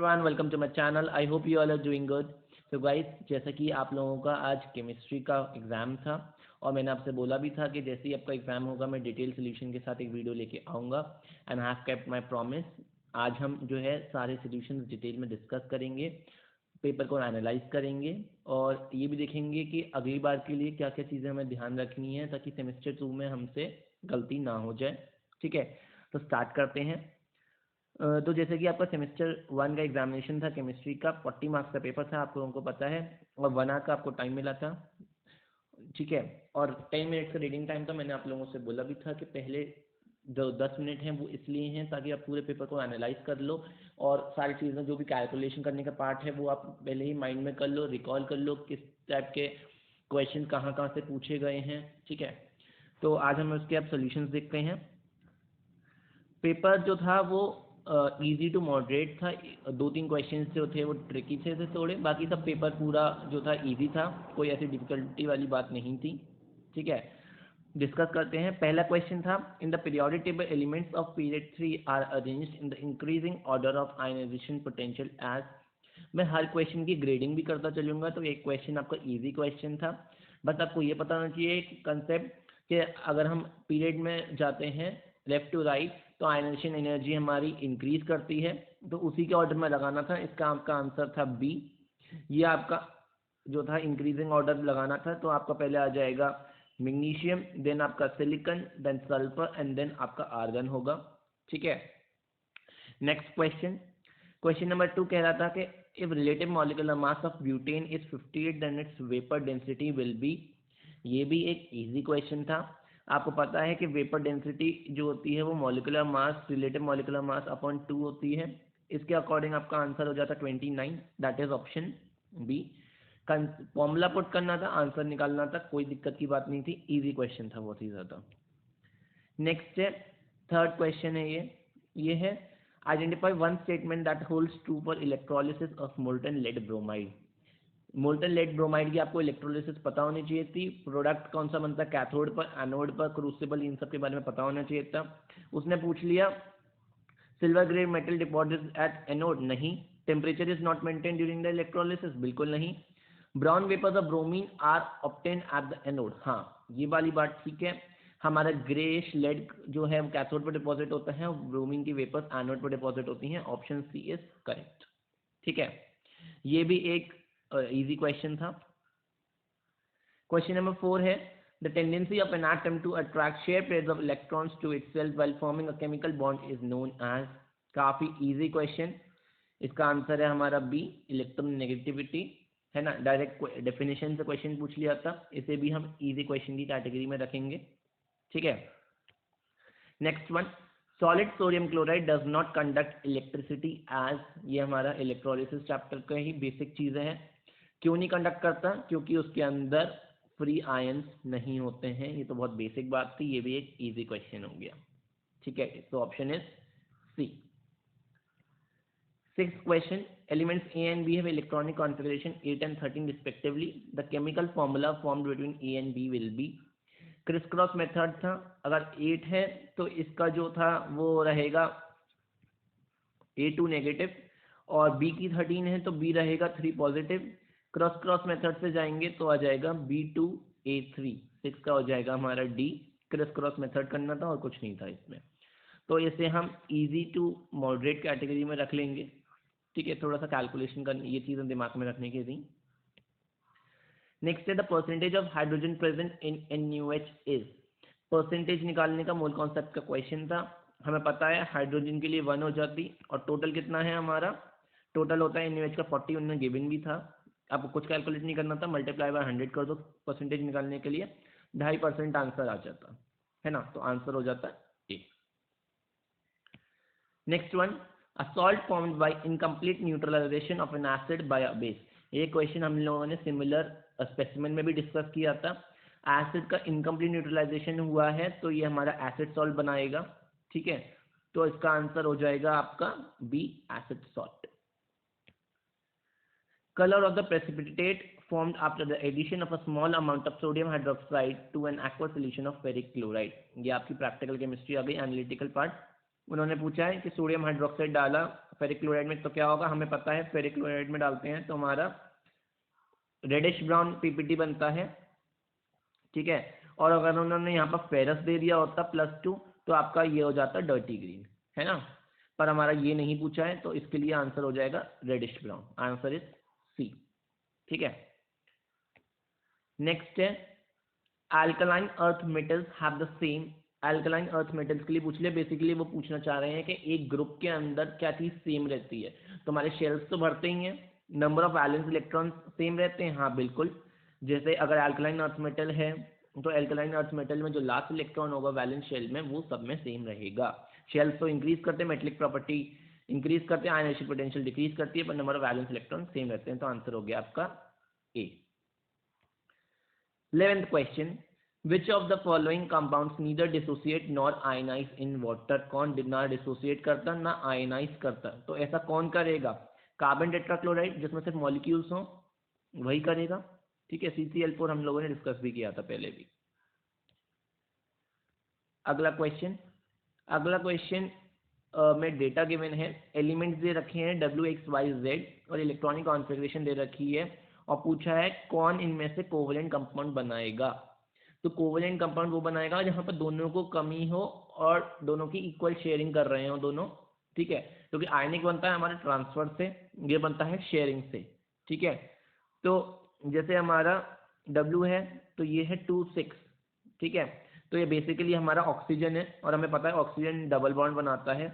Everyone, welcome to my channel. I hope you all are doing good. So guys, जैसा कि आप लोगों का आज केमिस्ट्री का एग्ज़ाम था और मैंने आपसे बोला भी था कि जैसे ही आपका एग्ज़ाम होगा मैं डिटेल सोल्यूशन के साथ एक वीडियो लेके आऊँगा and have kept my promise. आज हम जो है सारे सोल्यूशंस डिटेल में डिस्कस करेंगे, पेपर को एनालाइज करेंगे और ये भी देखेंगे कि अगली बार के लिए क्या क्या चीज़ें हमें ध्यान रखनी है ताकि सेमेस्टर 2 में हमसे गलती ना हो जाए। ठीक है, तो स्टार्ट करते हैं। तो जैसे कि आपका सेमेस्टर 1 का एग्जामिनेशन था केमिस्ट्री का, 40 मार्क्स का पेपर था, आप लोगों को पता है, और 1 आवर का आपको टाइम मिला था। ठीक है, और 10 मिनट्स का रीडिंग टाइम था। मैंने आप लोगों से बोला भी था कि पहले जो 10 मिनट हैं वो इसलिए हैं ताकि आप पूरे पेपर को एनालाइज कर लो और सारी चीज़ें जो भी कैलकुलेशन करने का पार्ट है वो आप पहले ही माइंड में कर लो, रिकॉल कर लो किस टाइप के क्वेश्चन कहाँ कहाँ से पूछे गए हैं। ठीक है, तो आज हम उसके अब सोल्यूशंस देखते हैं। पेपर जो था वो इजी टू मॉडरेट था। 2-3 क्वेश्चन जो थे वो ट्रिकी थे थोड़े, बाकी सब पेपर पूरा जो था इजी था, कोई ऐसी डिफिकल्टी वाली बात नहीं थी। ठीक है, डिस्कस करते हैं। पहला क्वेश्चन था, in the periodic table elements of period 3 are arranged in the increasing order of ionization potential as. मैं हर क्वेश्चन की ग्रेडिंग भी करता चलूँगा, तो एक क्वेश्चन आपका इजी क्वेश्चन था। बस आपको ये पता होना चाहिए कंसेप्ट कि अगर हम पीरियड में जाते हैं लेफ्ट टू राइट तो आयनाइजेशन एनर्जी हमारी इंक्रीज करती है, तो उसी के ऑर्डर में लगाना था। इसका आपका आंसर था बी। ये आपका जो था इंक्रीजिंग ऑर्डर लगाना था, तो आपका पहले आ जाएगा मैग्नीशियम, देन आपका silicon, then sulphur and then आपका आर्गन होगा। ठीक है, नेक्स्ट क्वेश्चन, क्वेश्चन नंबर 2 कह रहा था कि if relative molecular mass of butane is 58 then its vapour density will be. ये भी एक इजी क्वेश्चन था। आपको पता है कि वेपर डेंसिटी जो होती है वो molecular mass relative molecular mass upon 2 होती है। इसके अकॉर्डिंग आपका आंसर हो जाता 29, that is option B. Formula put करना था, आंसर निकालना था, कोई दिक्कत की बात नहीं थी, इजी क्वेश्चन था बहुत ही ज़्यादा। नेक्स्ट है, थर्ड क्वेश्चन है ये है identify one statement that holds true for electrolysis of molten lead bromide. Molten lead bromide की आपको इलेक्ट्रोलिसिस पता होनी चाहिए थी, प्रोडक्ट कौन सा बनता है कैथोड पर, एनोड पर, क्रूसिबल, इन सब के बारे में पता होना चाहिए था। उसने पूछ लिया silver grey metal deposit at anode, नहीं। Temperature is not maintain during the electrolysis, बिल्कुल नहीं। Brown vapours of bromine are obtain at the anode, हाँ ये वाली बात ठीक है। हमारा ग्रेश लेड जो है वो कैथोड पर डिपॉजिट होता है, ब्रोमीन की वेपर्स एनोड पर डिपॉजिट होती हैं, ऑप्शन सी इज करेक्ट। ठीक है, ये भी एक इजी क्वेश्चन था। क्वेश्चन नंबर 4 है the tendency of an atom to attract share pairs of electrons to itself while forming a chemical bond is known as. काफी इजी क्वेश्चन, इसका answer है हमारा बी, इलेक्ट्रोनेगेटिविटी, है ना। डायरेक्ट डेफिनेशन से question पूछ लिया था, इसे भी हम इजी क्वेश्चन की कैटेगरी में रखेंगे। ठीक है, next one, solid sodium chloride does not conduct electricity as. ये हमारा इलेक्ट्रोलिसिस चैप्टर का ही बेसिक चीज़ें हैं। क्यों नहीं कंडक्ट करता? क्योंकि उसके अंदर फ्री आयंस नहीं होते हैं। ये तो बहुत बेसिक बात थी, ये भी एक इजी क्वेश्चन हो गया। ठीक है, तो option is C. Sixth question, elements A and B have electronic configuration 8 and 13 respectively. The chemical formula formed between A and B will be। Criss cross method था, अगर 8 है तो इसका जो था वो रहेगा A2 नेगेटिव और B की 13 है तो B रहेगा 3 पॉजिटिव। क्रॉस क्रॉस मेथड से जाएंगे तो आ जाएगा B2A3, 6 का हो जाएगा हमारा D। क्रिस क्रॉस मेथड करना था और कुछ नहीं था इसमें, तो इसे हम इजी टू मॉडरेट कैटेगरी में रख लेंगे। ठीक है, थोड़ा सा कैलकुलेशन करनी, ये चीज़ें दिमाग में रखने की थी। नेक्स्ट है the percentage of hydrogen present in NaOH is. Percentage निकालने का मूल कॉन्सेप्ट का क्वेश्चन था। हमें पता है हाइड्रोजन के लिए 1 हो जाती और टोटल कितना है हमारा, टोटल होता है NaOH का 40, उन्होंने गिवन भी था। आपको कुछ कैलकुलेट नहीं करना था, मल्टीप्लाई बाय 100 कर दो परसेंटेज निकालने के लिए, 2.5% आंसर आ जाता है ना, तो आंसर हो जाता है A. Next one, a salt formed by incomplete neutralization of an acid by a base। ये क्वेश्चन हम लोगों ने सिमिलर स्पेसिमेन में भी डिस्कस किया था। एसिड का इनकम्प्लीट न्यूट्रलाइजेशन हुआ है तो ये हमारा एसिड सॉल्ट बनाएगा। ठीक है, तो इसका आंसर हो जाएगा आपका B, acid salt. Colour of the precipitate formed after the addition of a small amount of sodium hydroxide to an aqueous solution of ferric chloride। ये आपकी प्रैक्टिकल केमिस्ट्री आ गई, एनालिटिकल पार्ट। उन्होंने पूछा है कि सोडियम हाइड्रोक्साइड डाला ferric chloride में तो क्या होगा, हमें पता है फेरिक क्लोराइड में डालते हैं तो हमारा रेडिश ब्राउन पीपीटी बनता है, ठीक है। और अगर उन्होंने यहाँ पर फेरस दे दिया होता +2 तो आपका ये हो जाता डर्टी ग्रीन, है ना। पर हमारा ये नहीं पूछा है तो इसके लिए आंसर हो जाएगा reddish brown, answer is C, ठीक है। नेक्स्ट है alkaline earth metals have the same, alkaline earth metals के लिए पूछ लिया, बेसिकली वो पूछना चाह रहे हैं कि एक ग्रुप के अंदर क्या चीज़ सेम रहती है। तो हमारे शेल्स तो भरते ही हैं, number of valence electron same रहते हैं, हाँ बिल्कुल। जैसे अगर अल्कलाइन अर्थ मेटल है तो अल्कलाइन अर्थ मेटल में जो लास्ट इलेक्ट्रॉन होगा वैलेंस शेल में वो सब में सेम रहेगा। शेल्स तो इंक्रीज करते हैं, मेटलिक प्रॉपर्टी इंक्रीज करते हैं, आयनाइजेशन पोटेंशियल डिक्रीज करती है, पर number of valence electron same रहते हैं, तो आंसर हो गया आपका ए। 11th question, which of the following compounds neither dissociate nor ionize in water? कौन ना डिसोसिएट करता ना आयनाइज करता, तो ऐसा कौन करेगा? कार्बन टेट्राक्लोराइड जिसमें सिर्फ मॉलिक्यूल्स हों वही करेगा, ठीक है। CCl4 हम लोगों ने डिस्कस भी किया था पहले भी। अगला क्वेश्चन में डेटा गिवन है, एलिमेंट्स दे रखे हैं WXYZ और इलेक्ट्रॉनिक कॉन्फ़िगरेशन दे रखी है और पूछा है कौन इनमें से कोवेलेंट कंपाउंड बनाएगा। तो कोवेलेंट कंपाउंड वो बनाएगा जहां पर दोनों को कमी हो और दोनों की इक्वल शेयरिंग कर रहे हो दोनों, ठीक है। क्योंकि आयनिक बनता है हमारे ट्रांसफर से, ये बनता है शेयरिंग से, ठीक है। तो जैसे हमारा W है तो ये है 2,6, ठीक है। तो ये बेसिकली हमारा ऑक्सीजन है और हमें पता है ऑक्सीजन डबल बॉन्ड बनाता है,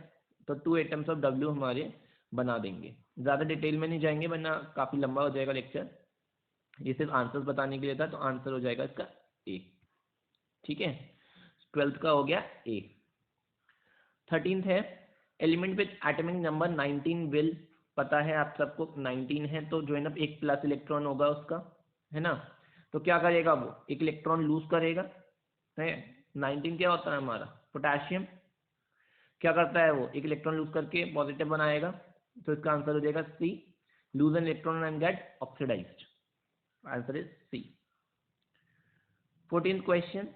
तो 2 एटम्स ऑफ W हमारे बना देंगे। ज़्यादा डिटेल में नहीं जाएंगे वरना काफ़ी लंबा हो जाएगा लेक्चर, ये सिर्फ आंसर्स बताने के लिए था, तो आंसर हो जाएगा इसका ए, ठीक है। 12th का हो गया ए। 13th है element with atomic number 19 will, पता है आप सबको 19 है तो जो है ना एक प्लस इलेक्ट्रॉन होगा उसका, है ना। तो क्या करेगा वो, एक इलेक्ट्रॉन लूज करेगा, है। 19 क्या होता है हमारा पोटेशियम, क्या करता है वो, एक इलेक्ट्रॉन लूज करके पॉजिटिव बनाएगा, तो इसका आंसर हो जाएगा C, lose an electron and get oxidised, answer is C. 14th question,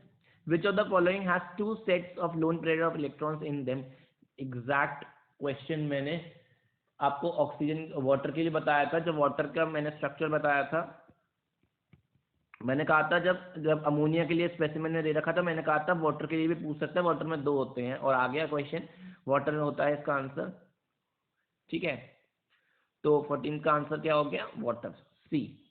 which of the following has 2 sets of lone pair of electrons in them? Exact question मैंने आपको oxygen water के लिए बताया था, जब वाटर का मैंने स्ट्रक्चर बताया था, मैंने कहा था जब अमोनिया के लिए स्पेसिमेन ने दे रखा था, मैंने कहा था वाटर के लिए भी पूछ सकता है, वाटर में 2 होते हैं, और आ गया क्वेश्चन, वाटर में होता है इसका आंसर, ठीक है। तो 14 का आंसर क्या हो गया, वाटर, सी।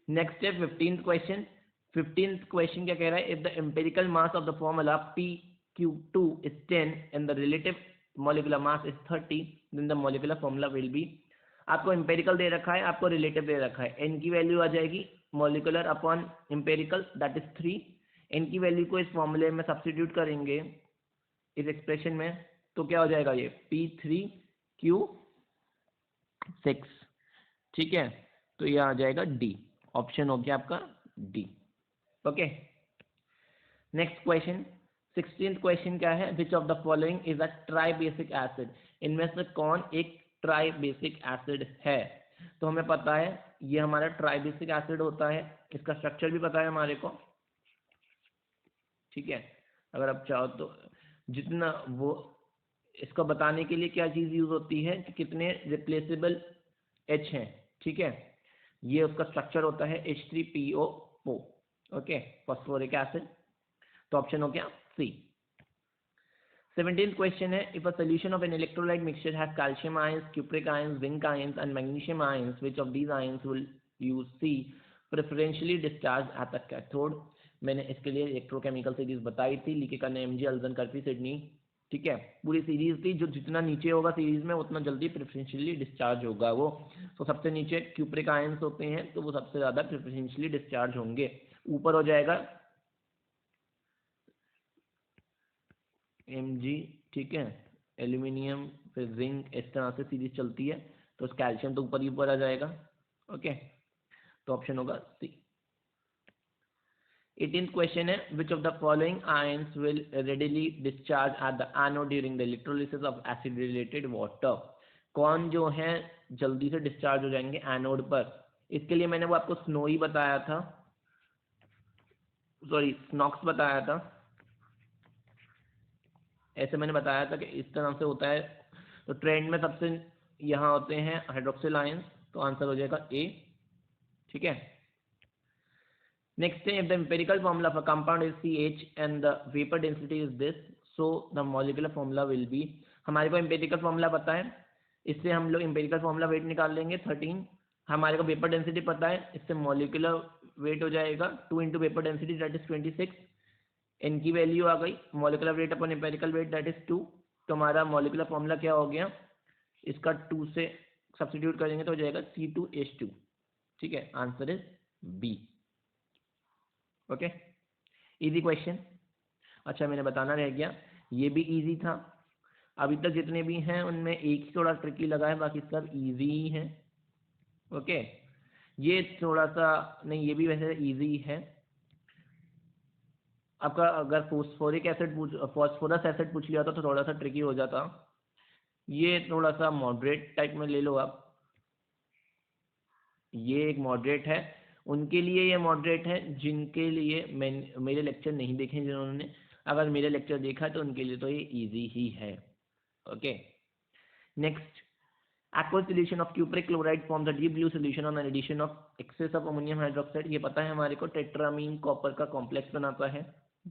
नेक्स्ट है 15th क्वेश्चन। 15th क्वेश्चन क्या कह रहा है, if the empirical mass of the formula pQ2 is 10 and the relative molecular mass is 30 then the molecular formula will be, आपको एम्पेरिकल दे रखा है, आपको रिलेटिव दे रखा है, n की वैल्यू आ जाएगी molecular upon empirical that is 3, n की value को इस फॉर्मूले में सब्स्टिट्यूट करेंगे इस एक्सप्रेशन में, तो क्या हो जाएगा ये P3Q6, ठीक है। तो ये आ जाएगा डी, ऑप्शन हो गया आपका D, okay. Next question 16th question क्या है, which of the following is a tribasic acid, इनमें से कौन एक ट्राइबेसिक एसिड है। तो हमें पता है ये हमारा ट्राइबेसिक एसिड होता है, इसका स्ट्रक्चर भी पता है हमारे को, ठीक है। अगर आप चाहो तो जितना वो इसको बताने के लिए क्या चीज़ यूज होती है कि कितने रिप्लेसेबल H हैं, ठीक है। ये उसका स्ट्रक्चर होता है H3PO4, ओके, फॉस्फोरिक एसिड, तो ऑप्शन हो गया सी। 17th क्वेश्चन है, if a solution of an electrolyte mixture has calcium ions, cupric ions, zinc ions and magnesium ions, which of these ions will you see preferentially discharge at the cathode. मैंने इसके लिए electrochemical series बताई थी, लीकेका ने MG, अल्जन, कर्फी, Sydney, ठीक है, पूरी series थी, जो जितना नीचे होगा सीरीज में उतना जल्दी प्रेफरेंशियली डिस्चार्ज होगा वो। तो सबसे नीचे क्यूप्रिक आयंस होते हैं तो वो सबसे ज़्यादा प्रेफरेंशियली डिस्चार्ज होंगे, ऊपर हो जाएगा Mg, ठीक है, एल्यूमिनियम, फिर जिंक, इस तरह से सीरीज चलती है, तो कैल्शियम तो ऊपर ही ऊपर आ जाएगा, ओके, तो ऑप्शन होगा सी। 18th क्वेश्चन है, which of the following ions will readily discharge at the anode during the electrolysis of acid related water, कौन जो है जल्दी से डिस्चार्ज हो जाएंगे एनोड पर। इसके लिए मैंने वो आपको स्नोई बताया था, सॉरी स्नॉक्स बताया था, ऐसे मैंने बताया था कि इस तरह से होता है। तो ट्रेंड में सबसे यहाँ होते हैं हाइड्रोक्सिल आयंस, तो आंसर हो जाएगा ए। ठीक है, नेक्स्ट है, if the empirical formula for compound is CH and the vapor density is this, so the molecular formula will be, हमारे को empirical formula पता है, इससे हम लोग empirical formula weight निकाल लेंगे 13, हमारे को वेपर डेंसिटी पता है, इससे मॉलिकुलर वेट हो जाएगा 2 into vapour density that is 26, n की वैल्यू आ गई, molecular weight upon empirical weight that is 2, तो हमारा मॉलिकुलर फॉर्मूला क्या हो गया, इसका 2 से सब्स्टिट्यूट करेंगे तो हो जाएगा C2H2। ठीक है, answer is B. Okay, easy question. अच्छा, मैंने बताना रह गया, ये भी इजी था, अभी तक जितने भी हैं उनमें एक ही थोड़ा ट्रिकी लगा है, बाकी सब इजी ही हैं। ओके, ये थोड़ा सा नहीं, ये भी वैसे इजी है। आपका अगर फॉस्फोरिक एसिड फॉस्फोरस एसिड पूछ लिया था तो थोड़ा सा ट्रिकी हो जाता, ये थोड़ा सा मॉडरेट टाइप में ले लो आप, ये एक मॉडरेट है, उनके लिए ये मॉडरेट है जिनके लिए मेरे लेक्चर नहीं देखे जिन्होंने, अगर मेरे लेक्चर देखा तो उनके लिए तो ये इजी ही है। Okay, next, aqueous solution of cupric chloride forms a deep blue solution on an addition of excess of ammonium hydroxide, ये पता है हमारे को, टेट्रामीन कॉपर का कॉम्प्लेक्स बनाता है।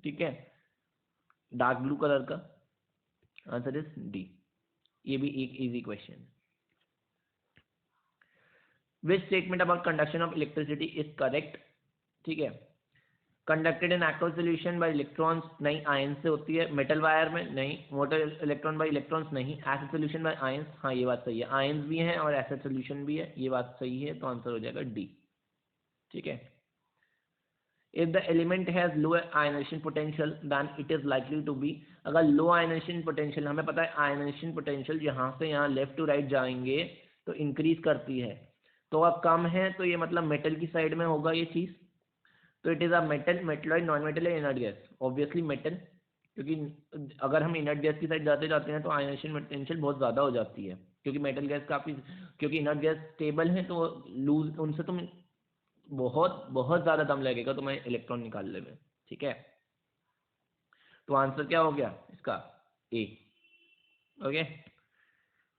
ठीक है, डार्क ब्लू कलर का, आंसर इज डी। ये भी एक easy question. Which statement about conduction of electricity is correct? ठीक है, conducted in aqueous solution bye electrons, नहीं, आयन से होती है। मेटल वायर में नहीं, मोटर इलेक्ट्रॉन बाय इलेक्ट्रॉन्स नहीं। एसिड सोल्यूशन बाय आयंस, हाँ ये बात सही है, आयंस भी हैं और एसिड सोल्यूशन भी है, ये बात सही है, तो आंसर हो जाएगा डी। ठीक है, if the element has low ionization potential then it is likely to be, अगर लो आयनाइजेशन पोटेंशियल, हमें पता है आयनाइजेशन पोटेंशियल यहाँ से यहाँ लेफ्ट टू राइट जाएंगे तो इंक्रीज करती है, तो अब कम है तो ये मतलब मेटल की साइड में होगा ये चीज़, तो it is a metal, metalloid, non metal या इनर्ट गैस, ऑब्वियसली मेटल, क्योंकि अगर हम इनर्ट गैस की साइड जाते जाते हैं तो आयनाइजेशन पोटेंशियल बहुत ज़्यादा हो जाती है, क्योंकि मेटल गैस काफ़ी, क्योंकि इनर्ट गैस स्टेबल है तो लूज, उनसे तुम बहुत बहुत ज़्यादा दम लगेगा तुम्हें इलेक्ट्रॉन निकालने में। ठीक है, तो आंसर क्या हो गया इसका, A. Okay,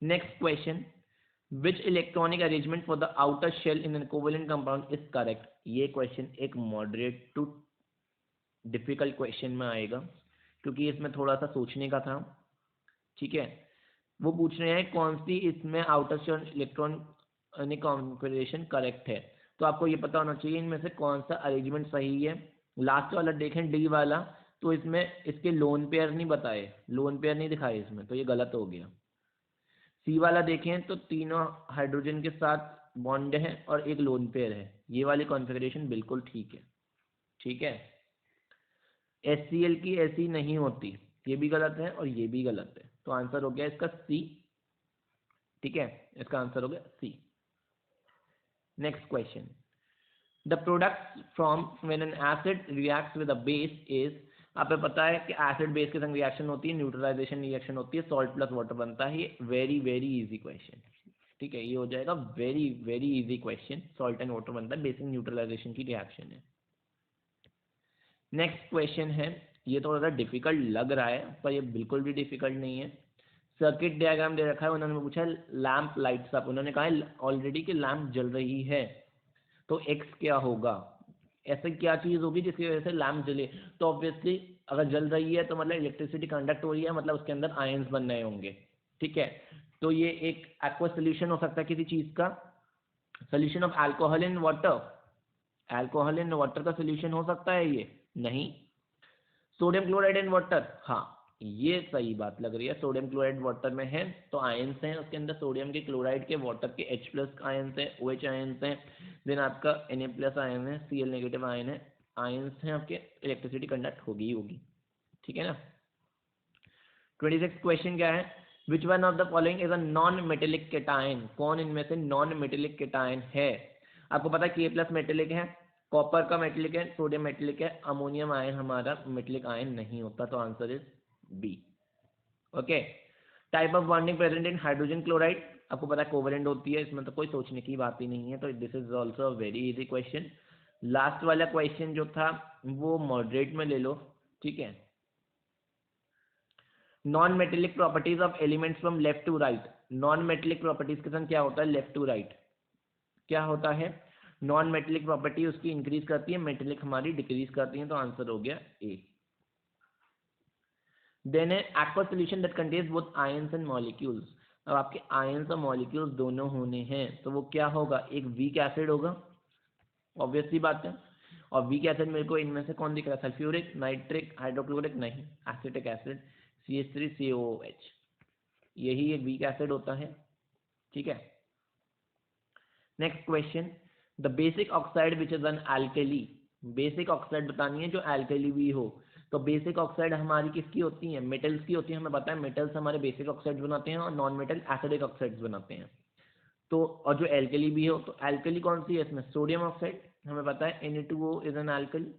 next question, which electronic arrangement for the outer shell in an covalent compound is correct? ये क्वेश्चन एक मॉडरेट टू डिफिकल्ट क्वेश्चन में आएगा, क्योंकि इसमें थोड़ा सा सोचने का था। ठीक है, वो पूछ रहे हैं कौन सी इसमें outer shell electronic configuration correct है, तो आपको ये पता होना चाहिए इनमें से कौन सा अरेंजमेंट सही है। लास्ट वाला देखें, डी वाला, तो इसमें इसके लोन पेयर नहीं बताए, लोन पेयर नहीं दिखाए इसमें, तो ये गलत हो गया। सी वाला देखें तो तीनों हाइड्रोजन के साथ बॉन्ड है और एक लोन पेयर है, ये वाली कॉन्फ़िगरेशन बिल्कुल ठीक है। ठीक है, HCl की ऐसी नहीं होती, ये भी गलत है और ये भी गलत है, तो आंसर हो गया इसका सी। ठीक है, इसका आंसर हो गया C. Next question, the product from when an acid reacts with a base is, आपको पता है कि एसिड बेस के संग रिएक्शन होती है, न्यूट्रलाइजेशन रिएक्शन होती है, सॉल्ट प्लस वाटर बनता है, ये वेरी वेरी इजी क्वेश्चन। ठीक है, ये हो जाएगा very very easy question, salt and water बनता है, बेसिक न्यूट्रलाइजेशन की रिएक्शन है। नेक्स्ट क्वेश्चन है, ये थोड़ा सा डिफिकल्ट लग रहा है पर ये बिल्कुल भी डिफिकल्ट नहीं है। सर्किट डायग्राम दे रखा है, उन्होंने पूछा है लैंप लाइट्स अप, उन्होंने कहा है ऑलरेडी कि लैंप जल रही है, तो एक्स क्या होगा, ऐसे क्या चीज़ होगी जिसकी वजह से लैंप जले, तो ऑब्वियसली अगर जल रही है तो मतलब इलेक्ट्रिसिटी कंडक्ट हो रही है, मतलब उसके अंदर आयंस बन रहे होंगे। ठीक है, तो ये एक एक्वा सोल्यूशन हो सकता है किसी चीज़ का, solution of alcohol in water, alcohol in water का सोल्यूशन हो सकता है ये, नहीं। सोडियम क्लोराइड इन वाटर, हाँ ये सही बात लग रही है, सोडियम क्लोराइड वाटर में है तो आयंस हैं उसके अंदर, सोडियम के, क्लोराइड के, वाटर के H प्लस आयंस हैं, OH आयंस हैं, देन आपका Na प्लस आयन है, Cl नेगेटिव आयन है, आयंस हैं आपके, इलेक्ट्रिसिटी कंडक्ट होगी ही होगी। ठीक है ना। 26 क्वेश्चन क्या है, which one of the following is a non metallic cation, कौन इनमें से नॉन मेटेलिक केटायन है? आपको पता है K प्लस मेटेलिक है, कॉपर का मेटेलिक है, सोडियम मेटेलिक है, अमोनियम आयन हमारा मेटेलिक आयन नहीं होता, तो answer is B. Okay, type of bonding present in hydrogen chloride, आपको पता है कोवेलेंट होती है, इसमें तो कोई सोचने की बात ही नहीं है, तो this is also very easy question. Last वाला क्वेश्चन जो था वो मॉडरेट में ले लो। ठीक है, non metallic properties of elements from left to right, non metallic properties के साथ क्या होता है, लेफ्ट टू राइट क्या होता है, नॉन मेटेलिक प्रॉपर्टी उसकी इंक्रीज करती है, मेटेलिक हमारी डिक्रीज करती है, तो आंसर हो गया ए। देन है aqua solution that contains both ions and molecules, अब आपके आयंस और मॉलिक्यूल्स दोनों होने हैं तो वो क्या होगा, एक वीक एसिड होगा, ऑब्वियस सी बात है। और वीक एसिड मेरे को इनमें से कौन दिख रहा है, सल्फ्यूरिक, नाइट्रिक, हाइड्रोक्लोरिक, नहीं, एसिटिक एसिड CH3COOH, यही एक वीक एसिड होता है, ठीक है। Next question, the basic oxide which is an alkali, basic oxide बतानी है जो एल्कली भी हो, तो बेसिक ऑक्साइड हमारी किसकी होती है, मेटल्स की होती है, हमें पता है मेटल्स हमारे बेसिक ऑक्साइड बनाते हैं और नॉन मेटल एसिडिक ऑक्साइड्स बनाते हैं। तो और जो एल्कली भी हो, तो एल्कली कौन सी है इसमें, सोडियम ऑक्साइड, हमें पता है Na2O is an alkali,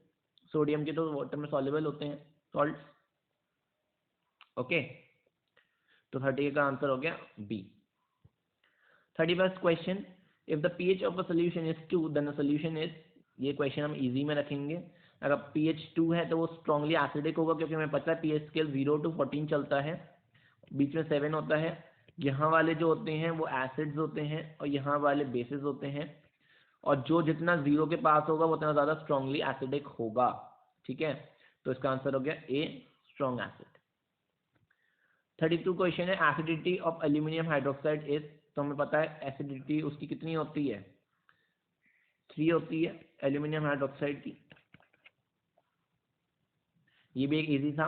sodium के तो वाटर में सॉल्युबल होते हैं सॉल्ट, ओके। तो 30 का आंसर हो गया B. 31st question, if the pH of a solution is 2 then the solution is, ये क्वेश्चन हम इजी में रखेंगे, अगर pH 2 है तो वो स्ट्रांगली एसिडिक होगा, क्योंकि हमें पता है pH स्केल 0 to 14 चलता है, बीच में 7 होता है, यहाँ वाले जो होते हैं वो एसिड्स होते हैं और यहाँ वाले बेसिस होते हैं, और जो जितना 0 के पास होगा वो उतना ज़्यादा स्ट्रांगली एसिडिक होगा, ठीक है। तो इसका आंसर हो गया ए, स्ट्रॉन्ग एसिड। 32 क्वेश्चन है, acidity of aluminium hydroxide is, तो हमें पता है एसिडिटी उसकी कितनी होती है, 3 होती है एल्यूमिनियम हाइड्रोक्साइड की, ये भी एक इजी था।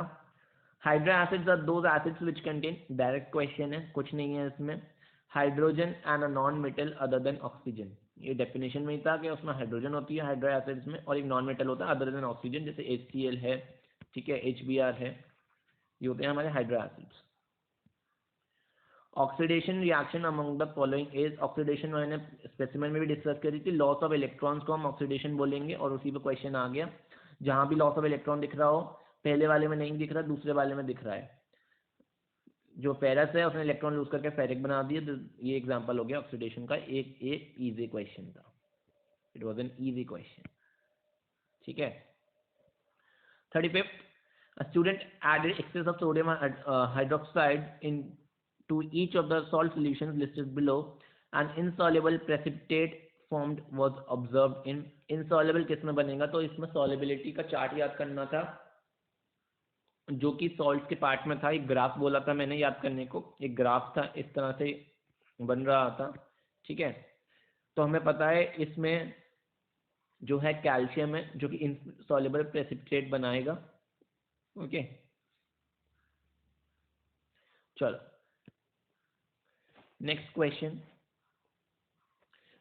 Hydro acids are those acids which contain, direct question है, कुछ नहीं है इसमें, hydrogen and a non metal other than oxygen, ये डेफिनेशन में ही था कि उसमें हाइड्रोजन होती है हाइड्रो एसिड्स में, और एक नॉन मेटल होता है अदर देन ऑक्सीजन, जैसे HCl है, ठीक है, HBr है, ये होते हैं हमारे hydro acids. Oxidation reaction among the following is, oxidation मैंने स्पेसिमेन में भी डिस्कस करी थी, लॉस ऑफ इलेक्ट्रॉन्स को हम ऑक्सीडेशन बोलेंगे, और उसी पे क्वेश्चन आ गया, जहां भी लॉस ऑफ इलेक्ट्रॉन दिख रहा हो, पहले वाले में नहीं दिख रहा, दूसरे वाले में दिख रहा है, जो फेरस है उसने इलेक्ट्रॉन लूज करके फेरिक बना दिया, तो ये एग्जांपल हो गया ऑक्सीडेशन का, एक इजी क्वेश्चन था, it was an easy question, ठीक है। 35th, a student added excess of sodium hydroxide into each of the salt solutions listed below. An insoluble precipitate formed was observed in, insoluble किस में बनेगा, तो इसमें solubility का chart याद करना था, जो कि सॉल्ट के पार्ट में था, एक ग्राफ बोला था मैंने याद करने को, एक ग्राफ था इस तरह से बन रहा था, ठीक है। तो हमें पता है इसमें जो है कैल्शियम है जो कि इनसॉल्युबल प्रेसिपिटेट बनाएगा, ओके। चलो नेक्स्ट क्वेश्चन,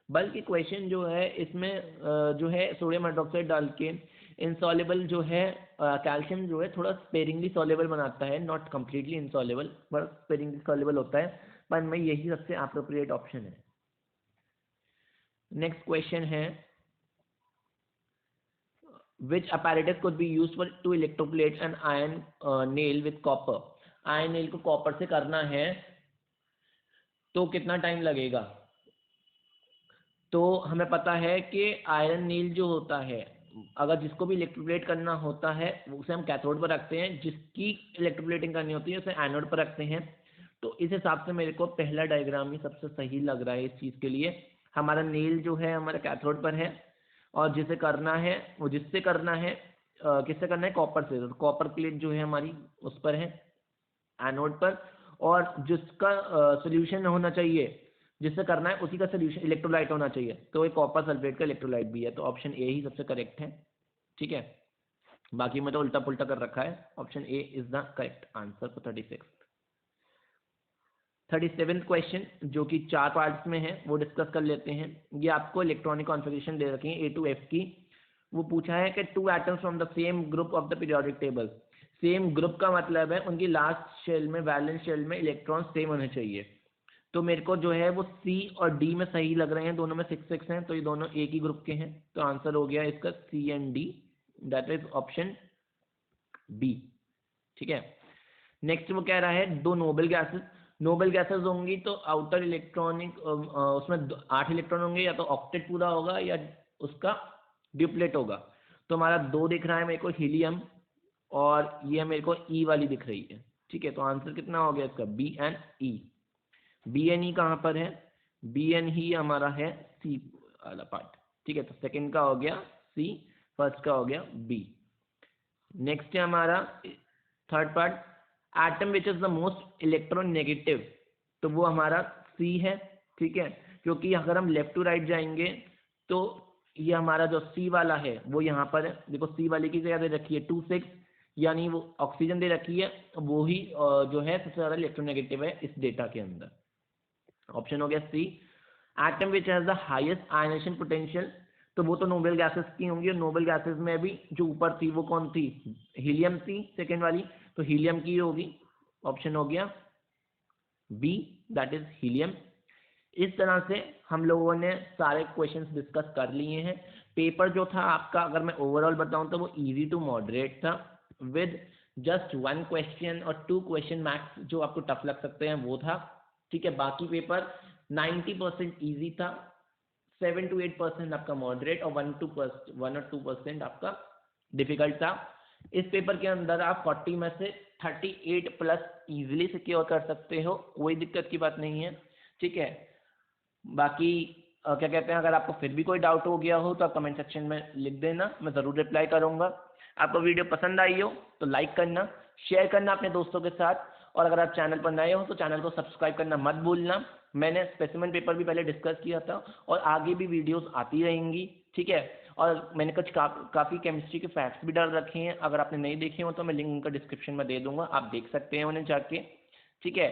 बल्कि क्वेश्चन जो है इसमें जो है सोडियम हाइड्रोक्साइड डाल के इनसॉल्युबल जो है कैल्शियम जो है थोड़ा स्पेरिंगली सॉल्युबल बनाता है, नॉट कम्प्लीटली इनसॉल्युबल पर स्पेरिंगली सॉल्युबल होता है, पर मैं यही सबसे अप्रोप्रिएट ऑप्शन है। नेक्स्ट क्वेश्चन है, which apparatus could be used for to electroplate an iron nail with copper, iron nail को कॉपर से करना है तो कितना टाइम लगेगा, तो हमें पता है कि आयरन नील जो होता है, अगर जिसको भी इलेक्ट्रोप्लेट करना होता है उसे हम कैथोड पर रखते हैं, जिसकी इलेक्ट्रोप्लेटिंग करनी होती है उसे एनोड पर रखते हैं, तो इस हिसाब से मेरे को पहला डायग्राम ही सबसे सही लग रहा है इस चीज़ के लिए। हमारा नील जो है हमारे कैथोड पर है, और जिसे करना है वो जिससे करना है किससे करना है, कॉपर से, तो कॉपर प्लेट जो है हमारी उस पर है एनोड पर, और जिसका सोल्यूशन होना चाहिए जिससे करना है उसी का सोल्यूशन इलेक्ट्रोलाइट होना चाहिए, तो ये कॉपर सल्फेट का इलेक्ट्रोलाइट भी है, तो ऑप्शन ए ही सबसे करेक्ट है, ठीक है। बाकी में तो उल्टा पुल्टा कर रखा है, option A is the correct answer for 36। 37th question जो कि 4 पार्ट्स में है वो डिस्कस कर लेते हैं। ये आपको इलेक्ट्रॉनिक कॉन्फ़िगरेशन दे रखी है A to F की, वो पूछा है कि 2 atoms from the same group of the periodic table, same group का मतलब है उनकी लास्ट शेल में वैलेंस शेल में इलेक्ट्रॉन सेम होने चाहिए, तो मेरे को जो है वो C और D में सही लग रहे हैं, दोनों में 6 हैं, तो ये दोनों एक ही ग्रुप के हैं, तो आंसर हो गया इसका C and D, that is option B, ठीक है। नेक्स्ट वो कह रहा है 2 नोबल गैसेस, नोबल गैसेस होंगी तो आउटर इलेक्ट्रॉनिक उसमें 8 इलेक्ट्रॉन होंगे, या तो ऑक्टेट पूरा होगा या उसका ड्यूप्लेट होगा, तो हमारा 2 दिख रहा है मेरे को हीलियम, और ये मेरे को E वाली दिख रही है, ठीक है, तो आंसर कितना हो गया इसका B N E. B N E कहाँ पर है, बी एन ही हमारा है सी वाला पार्ट। ठीक है, तो सेकंड का हो गया सी, फर्स्ट का हो गया बी। नेक्स्ट है हमारा third part, atom which is the most electronegative, तो वो हमारा सी है। ठीक है, क्योंकि अगर हम लेफ्ट टू राइट जाएंगे तो ये हमारा जो सी वाला है वो यहाँ पर है। देखो सी वाले की क्या दे रखी है 2 6, यानी वो ऑक्सीजन दे रखी है, वो ही जो है सबसे ज़्यादा इलेक्ट्रोनेगेटिव है इस डेटा के अंदर। ऑप्शन हो गया C. Atom which has the highest ionisation potential, तो वो तो नोबेल गैसेस की होंगी, और नोबेल गैसेस में भी जो ऊपर थी वो कौन थी, हीलियम थी सेकेंड वाली, तो हीलियम की होगी। ऑप्शन हो गया बी, दैट इज हीलियम। इस तरह से हम लोगों ने सारे क्वेश्चंस डिस्कस कर लिए हैं। पेपर जो था आपका, अगर मैं ओवरऑल बताऊं तो वो इजी टू मॉडरेट था, विद जस्ट 1 क्वेश्चन और 2 क्वेश्चन मैक्स जो आपको टफ लग सकते हैं वो था। ठीक है, बाकी पेपर 90% ईजी था, 7 to 8% आपका मॉडरेट और 1 और 2% आपका डिफिकल्ट था। इस पेपर के अंदर आप 40 में से 38 प्लस इजीली सिक्योर कर सकते हो, कोई दिक्कत की बात नहीं है। ठीक है, बाकी क्या कहते हैं, अगर आपको फिर भी कोई डाउट हो गया हो तो आप कमेंट सेक्शन में लिख देना, मैं ज़रूर रिप्लाई करूँगा। आपको वीडियो पसंद आई हो तो लाइक करना, शेयर करना अपने दोस्तों के साथ, और अगर आप चैनल पर नए हो तो चैनल को सब्सक्राइब करना मत भूलना। मैंने स्पेसिमेन पेपर भी पहले डिस्कस किया था और आगे भी वीडियोस आती रहेंगी। ठीक है, और मैंने कुछ काफ़ी केमिस्ट्री के फैक्ट्स भी डाल रखे हैं, अगर आपने नहीं देखे हो तो मैं लिंक उनका डिस्क्रिप्शन में दे दूंगा, आप देख सकते हैं उन्हें जाके। ठीक है,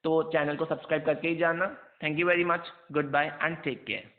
तो चैनल को सब्सक्राइब करके ही जाना। Thank you very much, goodbye and take care.